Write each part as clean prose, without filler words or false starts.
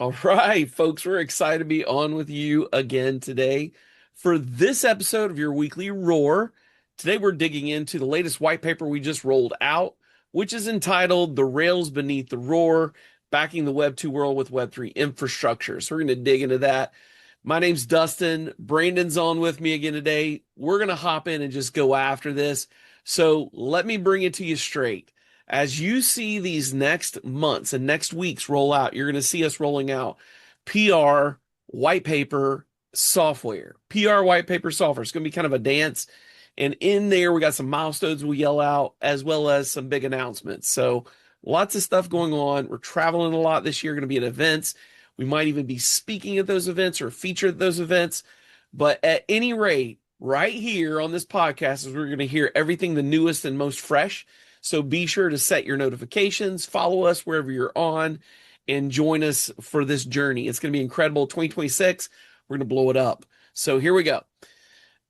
All right, folks, we're excited to be on with you again today for this episode of your weekly roar. Today, we're digging into the latest white paper we just rolled out, which is entitled The Rails Beneath the R0AR, Backing the Web2 World with Web3 Infrastructure. So, we're going to dig into that. My name's Dustin. Brandon's on with me again today. We're going to hop in and just go after this. So, let me bring it to you straight. As you see these next months and next weeks roll out, you're going to see us rolling out PR, white paper, software. PR, white paper, software. It's going to be kind of a dance. And in there, we got some milestones we'll yell out, as well as some big announcements. So lots of stuff going on. We're traveling a lot this year, going to be at events. We might even be speaking at those events or featured at those events. But at any rate, right here on this podcast is we're going to hear everything the newest and most fresh. So be sure to set your notifications, follow us wherever you're on, and join us for this journey. It's going to be incredible. 2026, we're going to blow it up. So here we go.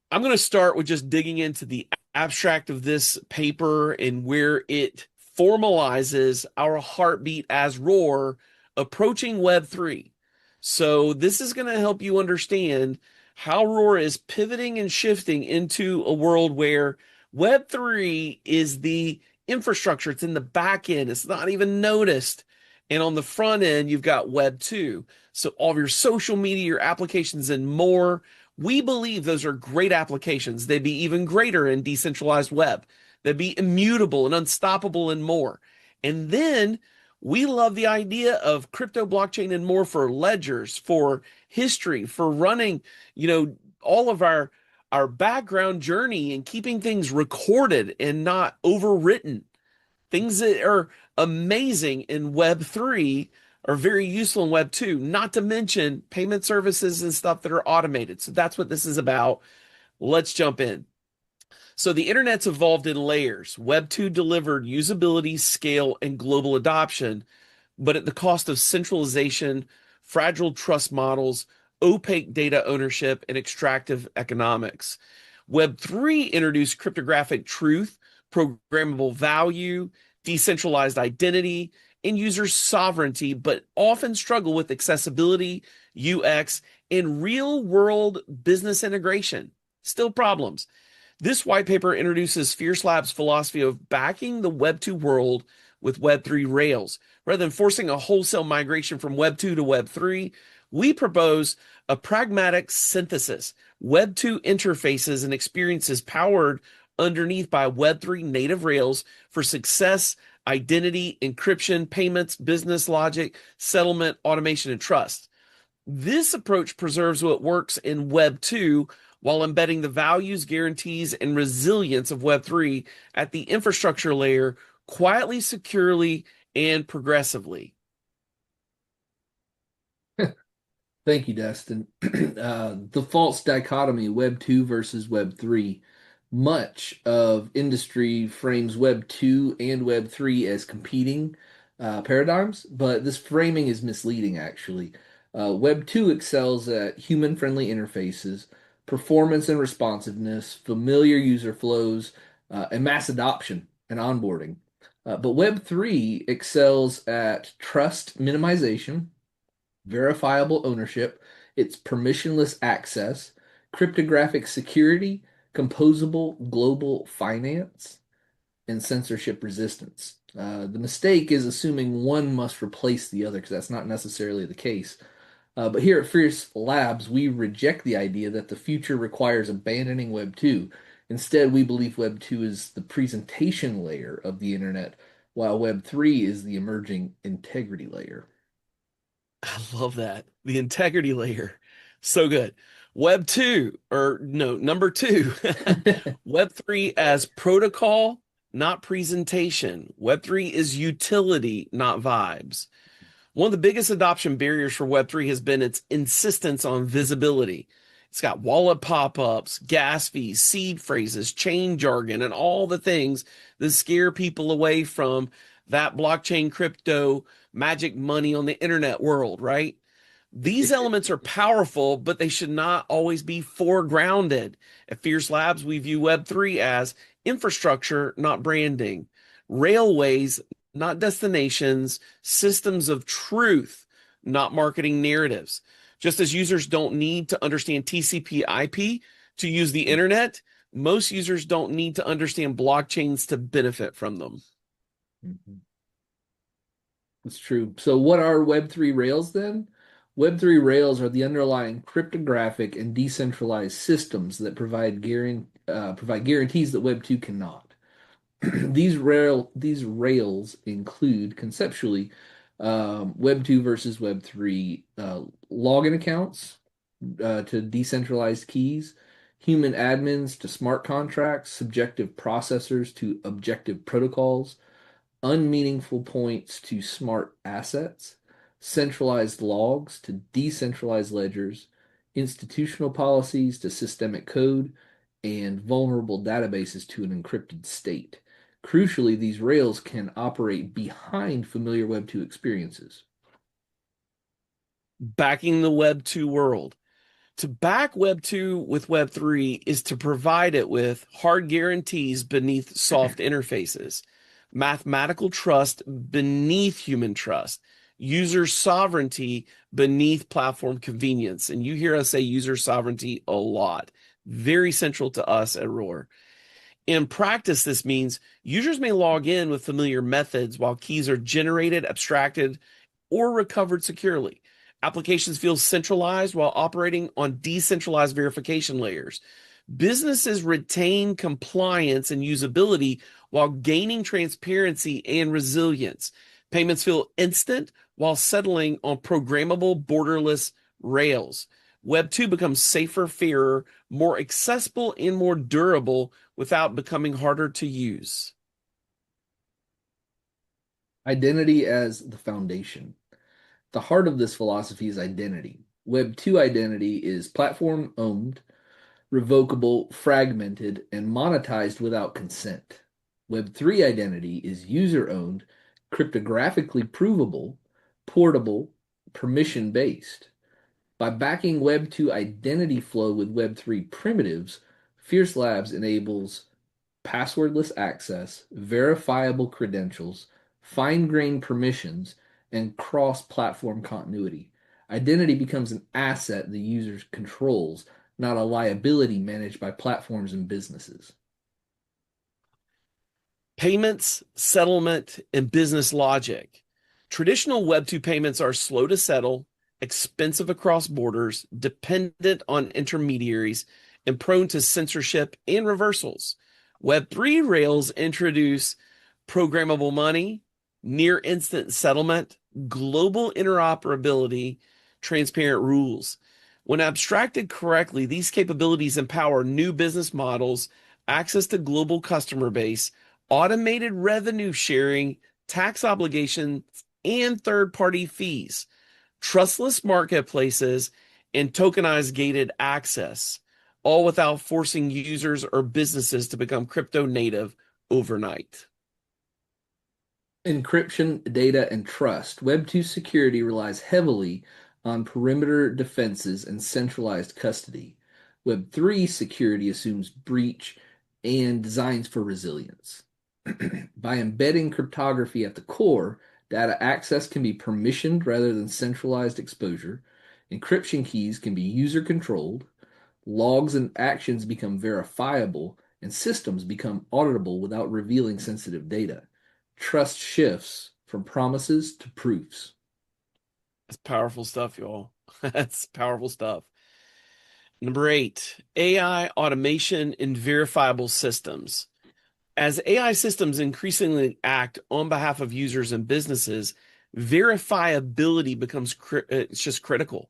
I'm going to start with just digging into the abstract of this paper and where it formalizes our heartbeat as R0AR approaching Web3. So this is going to help you understand how R0AR is pivoting and shifting into a world where Web3 is the infrastructure. It's in the back end. It's not even noticed. And on the front end, you've got Web2. So all of your social media, your applications, and more. We believe those are great applications. They'd be even greater in decentralized web. They'd be immutable and unstoppable and more. And then we love the idea of crypto, blockchain, and more for ledgers, for history, for running, all of our background journey and keeping things recorded and not overwritten. Things that are amazing in Web3 are very useful in Web2, not to mention payment services and stuff that are automated. So that's what this is about. Let's jump in. So the internet's evolved in layers. Web2 delivered usability, scale, and global adoption, but at the cost of centralization, fragile trust models, opaque data ownership, and extractive economics. Web3 introduced cryptographic truth, programmable value, decentralized identity, and user sovereignty, but often struggle with accessibility, UX, and real-world business integration. Still problems. This white paper introduces Fierce Labs' philosophy of backing the Web2 world with Web3 Rails. Rather than forcing a wholesale migration from Web2 to Web3, we propose a pragmatic synthesis, Web2 interfaces and experiences powered underneath by Web3 native Rails for success, identity, encryption, payments, business logic, settlement, automation, and trust. This approach preserves what works in Web2 while embedding the values, guarantees, and resilience of Web3 at the infrastructure layer quietly, securely, and progressively. Thank you, Dustin. The false dichotomy, Web 2 versus Web 3. Much of industry frames Web 2 and Web 3 as competing paradigms, but this framing is misleading, actually. Web 2 excels at human-friendly interfaces, performance and responsiveness, familiar user flows, and mass adoption and onboarding. But Web 3 excels at trust minimization, verifiable ownership, its permissionless access, cryptographic security, composable global finance, and censorship resistance. The mistake is assuming one must replace the other because that's not necessarily the case. But here at Fierce Labs, we reject the idea that the future requires abandoning Web 2. Instead, we believe Web 2 is the presentation layer of the internet, while Web 3 is the emerging integrity layer. I love that. The integrity layer. So good. Web 2, or no, number 2. Web 3 as protocol, not presentation. Web 3 is utility, not vibes. One of the biggest adoption barriers for Web 3 has been its insistence on visibility. It's got wallet pop-ups, gas fees, seed phrases, chain jargon, and all the things that scare people away from that blockchain crypto magic money on the internet world, right? These elements are powerful, but they should not always be foregrounded. At Fierce Labs, we view Web3 as infrastructure, not branding, railways, not destinations, systems of truth, not marketing narratives. Just as users don't need to understand TCP/IP to use the internet, most users don't need to understand blockchains to benefit from them. Mhm. That's true. So what are Web3 Rails then? Web3 Rails are the underlying cryptographic and decentralized systems that provide guarantees that Web2 cannot. These rails include conceptually Web2 versus Web3 login accounts to decentralized keys, human admins to smart contracts, subjective processors to objective protocols, unmeaningful points to smart assets, centralized logs to decentralized ledgers, institutional policies to systemic code, and vulnerable databases to an encrypted state. Crucially, these rails can operate behind familiar Web2 experiences. Backing the Web2 world. To back Web2 with Web3 is to provide it with hard guarantees beneath soft interfaces, mathematical trust beneath human trust, user sovereignty beneath platform convenience. And you hear us say user sovereignty a lot. Very central to us at Roar. In practice, this means users may log in with familiar methods while keys are generated, abstracted, or recovered securely. Applications feel centralized while operating on decentralized verification layers. Businesses retain compliance and usability while gaining transparency and resilience. Payments feel instant while settling on programmable, borderless rails. Web 2 becomes safer, fairer, more accessible, and more durable without becoming harder to use. Identity as the foundation. The heart of this philosophy is identity. Web 2 identity is platform owned, revocable, fragmented, and monetized without consent. Web 3 identity is user owned, cryptographically provable, portable, permission based. By backing Web 2 identity flow with Web 3 primitives, Fierce Labs enables passwordless access, verifiable credentials, fine-grained permissions, and cross-platform continuity. Identity becomes an asset the user controls, not a liability managed by platforms and businesses. Payments, settlement, and business logic. Traditional Web2 payments are slow to settle, expensive across borders, dependent on intermediaries, and prone to censorship and reversals. Web3 Rails introduce programmable money, near instant settlement, global interoperability, transparent rules. When abstracted correctly, these capabilities empower new business models, access to global customer base, automated revenue sharing, tax obligations, and third party fees, trustless marketplaces, and tokenized gated access, all without forcing users or businesses to become crypto native overnight. Encryption, data, and trust. Web 2 security relies heavily on perimeter defenses and centralized custody. Web 3 security assumes breach and designs for resilience. By embedding cryptography at the core, data access can be permissioned rather than centralized exposure. Encryption keys can be user controlled. Logs and actions become verifiable, and systems become auditable without revealing sensitive data. Trust shifts from promises to proofs. That's powerful stuff, y'all. That's powerful stuff. Number 8, AI automation in verifiable systems. As AI systems increasingly act on behalf of users and businesses, verifiability becomes it's just critical.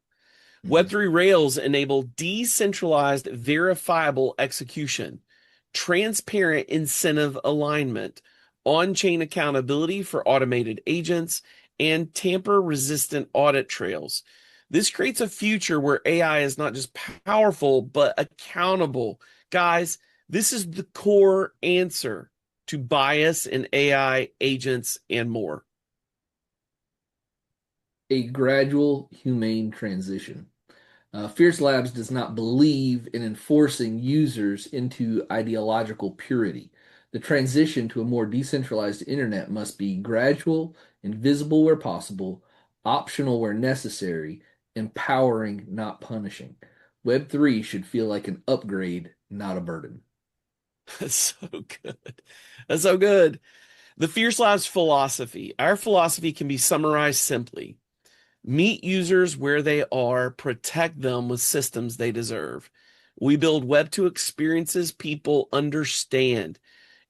Mhm. Web3 Rails enable decentralized verifiable execution, transparent incentive alignment, on-chain accountability for automated agents, and tamper-resistant audit trails. This creates a future where AI is not just powerful, but accountable. Guys, this is the core answer to bias in AI agents and more. A gradual, humane transition. Fierce Labs does not believe in enforcing users into ideological purity. The transition to a more decentralized internet must be gradual and visible where possible, optional where necessary, empowering, not punishing. Web3 should feel like an upgrade, not a burden. That's so good. That's so good. The Fierce Labs philosophy. Our philosophy can be summarized simply: meet users where they are, protect them with systems they deserve. We build Web2 experiences people understand.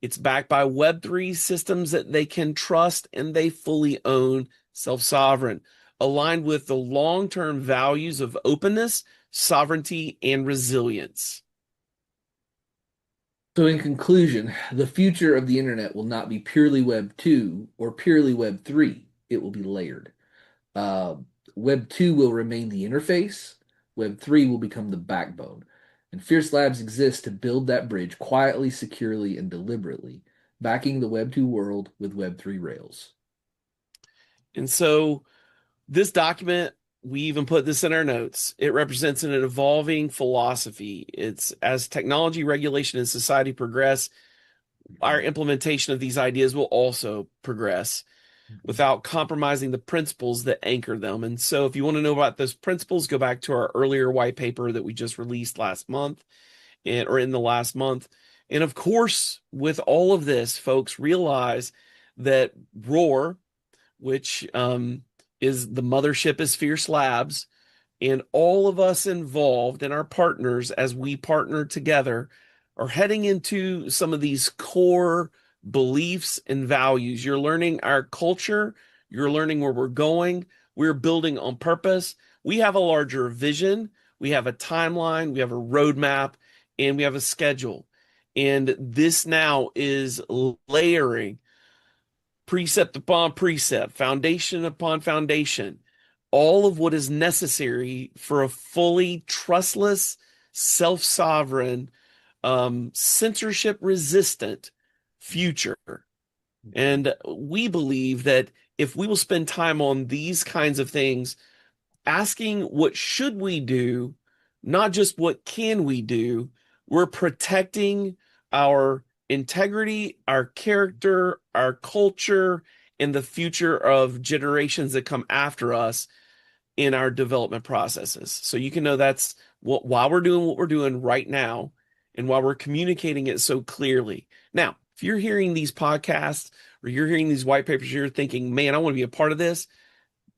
It's backed by Web3 systems that they can trust and they fully own, self-sovereign, aligned with the long-term values of openness, sovereignty, and resilience. So, in conclusion, the future of the internet will not be purely Web 2 or purely Web 3. It will be layered. Uh, Web 2 will remain the interface, Web 3 will become the backbone. And Fierce Labs exists to build that bridge quietly, securely, and deliberately, backing the Web 2 world with Web 3 Rails. And so this document, we even put this in our notes. It represents an evolving philosophy. It's as technology, regulation, and society progress, our implementation of these ideas will also progress without compromising the principles that anchor them. And so, if you want to know about those principles, go back to our earlier white paper that we just released last month or in the last month. And of course, with all of this, folks, realize that ROAR, which is the mothership, is Fierce Labs, and all of us involved and our partners as we partner together are heading into some of these core beliefs and values. You're learning our culture, you're learning where we're going, we're building on purpose. We have a larger vision, we have a timeline, we have a roadmap, and we have a schedule. And this now is layering precept upon precept, foundation upon foundation, all of what is necessary for a fully trustless, self sovereign, censorship resistant future. And we believe that if we will spend time on these kinds of things, asking what should we do, not just what can we do, we're protecting our integrity, our character, our culture, and the future of generations that come after us in our development processes. So you can know that's why we're doing what we're doing right now and why we're communicating it so clearly. Now, if you're hearing these podcasts or you're hearing these white papers, you're thinking, man, I want to be a part of this.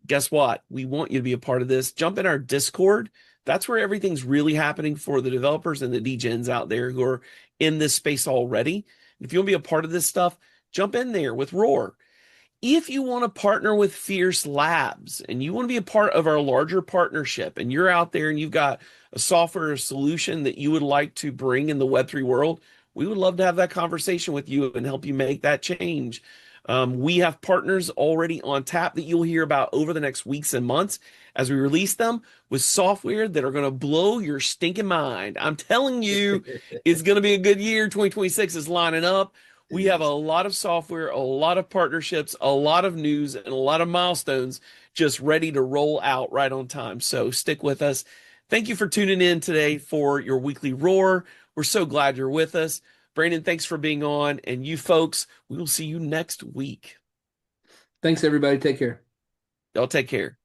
Guess what? We want you to be a part of this. Jump in our Discord. That's where everything's really happening for the developers and the DGens out there who are in this space already. If you want to be a part of this stuff, jump in there with Roar. If you want to partner with Fierce Labs and you want to be a part of our larger partnership and you're out there and you've got a software solution that you would like to bring in the Web3 world, we would love to have that conversation with you and help you make that change. We have partners already on tap that you'll hear about over the next weeks and months as we release them with software that are going to blow your stinking mind. I'm telling you, it's going to be a good year. 2026 is lining up. It We have a is. lot of software, a lot of partnerships, a lot of news, and a lot of milestones just ready to roll out right on time. So stick with us. Thank you for tuning in today for your weekly roar. We're so glad you're with us. Brandon, thanks for being on. And you folks, we will see you next week. Thanks, everybody. Take care. Y'all take care.